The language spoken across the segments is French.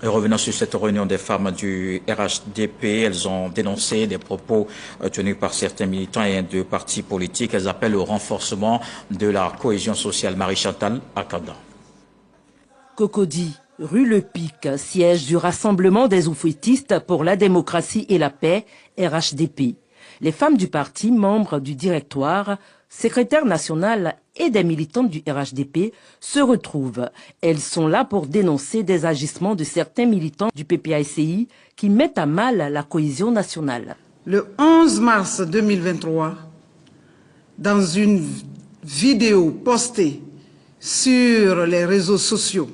Et revenant sur cette réunion des femmes du RHDP, elles ont dénoncé des propos tenus par certains militants et de partis politiques. Elles appellent au renforcement de la cohésion sociale. Marie-Chantal Akanda. Cocody, rue Le Pic, siège du Rassemblement des oufouettistes pour la démocratie et la paix, RHDP. Les femmes du parti, membres du directoire, secrétaires nationales et des militantes du RHDP se retrouvent. Elles sont là pour dénoncer des agissements de certains militants du PPACI qui mettent à mal la cohésion nationale. Le 11 mars 2023, dans une vidéo postée sur les réseaux sociaux,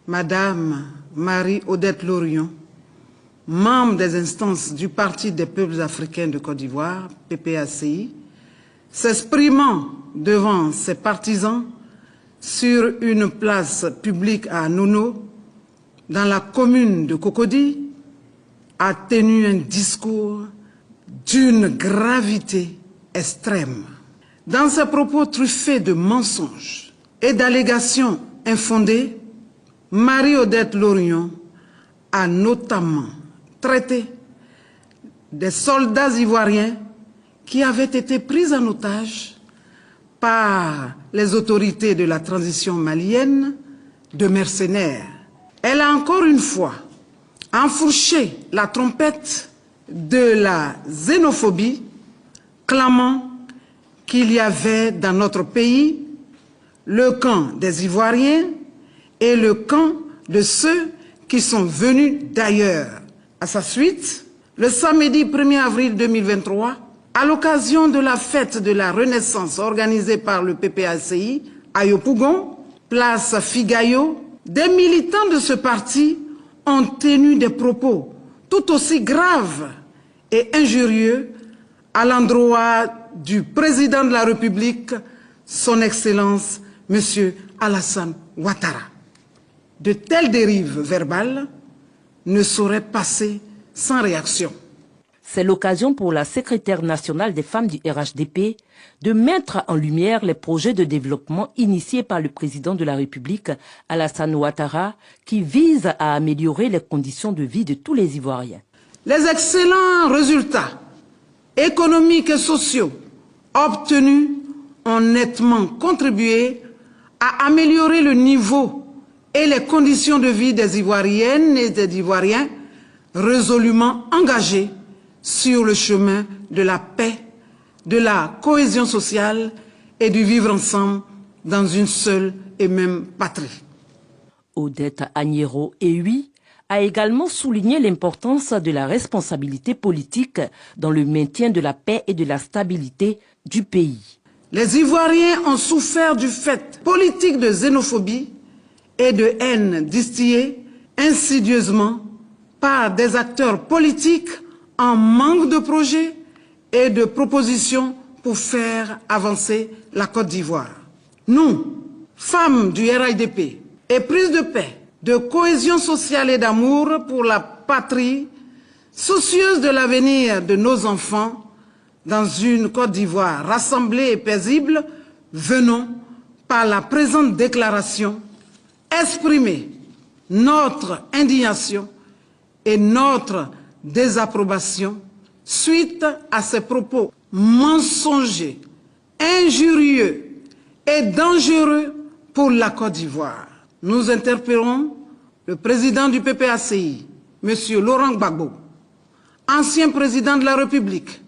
Madame Marie-Odette Lorion, membre des instances du Parti des peuples africains de Côte d'Ivoire, PPACI, s'exprimant devant ses partisans sur une place publique à Nono, dans la commune de Cocody, a tenu un discours d'une gravité extrême. Dans ses propos truffés de mensonges et d'allégations infondées, Marie-Odette Lorion a notamment traité des soldats ivoiriens qui avaient été pris en otage par les autorités de la transition malienne de mercenaires. Elle a encore une fois enfourché la trompette de la xénophobie, clamant qu'il y avait dans notre pays le camp des Ivoiriens et le camp de ceux qui sont venus d'ailleurs. À sa suite, le samedi 1er avril 2023, à l'occasion de la fête de la Renaissance organisée par le PPACI à Yopougon, place Figayo, des militants de ce parti ont tenu des propos tout aussi graves et injurieux à l'endroit du président de la République, son Excellence, M. Alassane Ouattara. De telles dérives verbales ne sauraient passer sans réaction. C'est l'occasion pour la secrétaire nationale des femmes du RHDP de mettre en lumière les projets de développement initiés par le président de la République, Alassane Ouattara, qui visent à améliorer les conditions de vie de tous les Ivoiriens. Les excellents résultats économiques et sociaux obtenus ont nettement contribué à améliorer le niveau et les conditions de vie des Ivoiriennes et des Ivoiriens résolument engagés sur le chemin de la paix, de la cohésion sociale et du vivre ensemble dans une seule et même patrie. Odette Agnero Ewi a également souligné l'importance de la responsabilité politique dans le maintien de la paix et de la stabilité du pays. Les Ivoiriens ont souffert du fait politique de xénophobie et de haine distillée insidieusement par des acteurs politiques en manque de projets et de propositions pour faire avancer la Côte d'Ivoire. Nous, femmes du RHDP, éprise de paix, de cohésion sociale et d'amour pour la patrie, soucieuses de l'avenir de nos enfants, dans une Côte d'Ivoire rassemblée et paisible, venons, par la présente déclaration, exprimer notre indignation et notre désapprobation suite à ces propos mensongers, injurieux et dangereux pour la Côte d'Ivoire. Nous interpellons le président du PPACI, M. Laurent Gbagbo, ancien président de la République,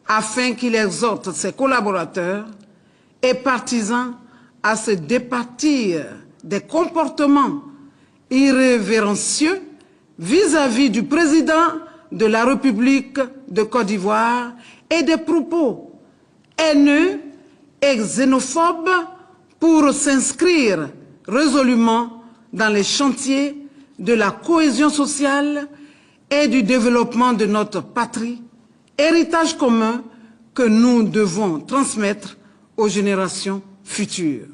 afin qu'il exhorte ses collaborateurs et partisans à se départir des comportements irrévérencieux vis-à-vis du président de la République de Côte d'Ivoire et des propos haineux et xénophobes pour s'inscrire résolument dans les chantiers de la cohésion sociale et du développement de notre patrie, héritage commun que nous devons transmettre aux générations futures.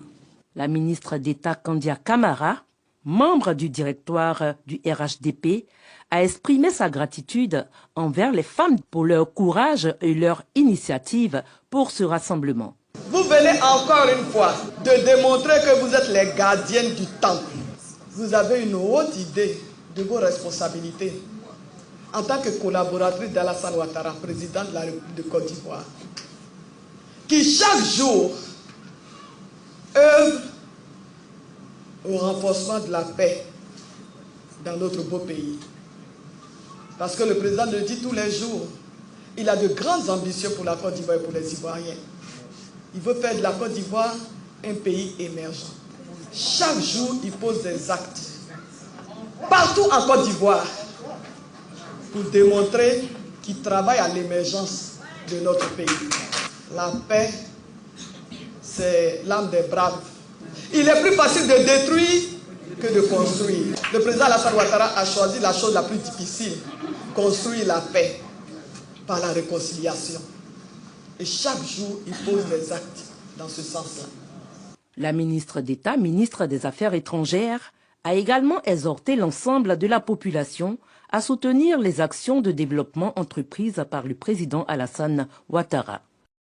La ministre d'État Kandia Camara, membre du directoire du RHDP, a exprimé sa gratitude envers les femmes pour leur courage et leur initiative pour ce rassemblement. Vous venez encore une fois de démontrer que vous êtes les gardiennes du temple. Vous avez une haute idée de vos responsabilités en tant que collaboratrice d'Alassane Ouattara, président de la République de Côte d'Ivoire, qui chaque jour œuvre au renforcement de la paix dans notre beau pays. Parce que le président le dit tous les jours, il a de grandes ambitions pour la Côte d'Ivoire et pour les Ivoiriens. Il veut faire de la Côte d'Ivoire un pays émergent. Chaque jour, il pose des actes, partout en Côte d'Ivoire, pour démontrer qu'il travaille à l'émergence de notre pays. La paix, c'est l'âme des braves. Il est plus facile de détruire que de construire. Le président Alassane Ouattara a choisi la chose la plus difficile, construire la paix par la réconciliation. Et chaque jour, il pose des actes dans ce sens-là. La ministre d'État, ministre des Affaires étrangères, a également exhorté l'ensemble de la population à soutenir les actions de développement entreprises par le président Alassane Ouattara.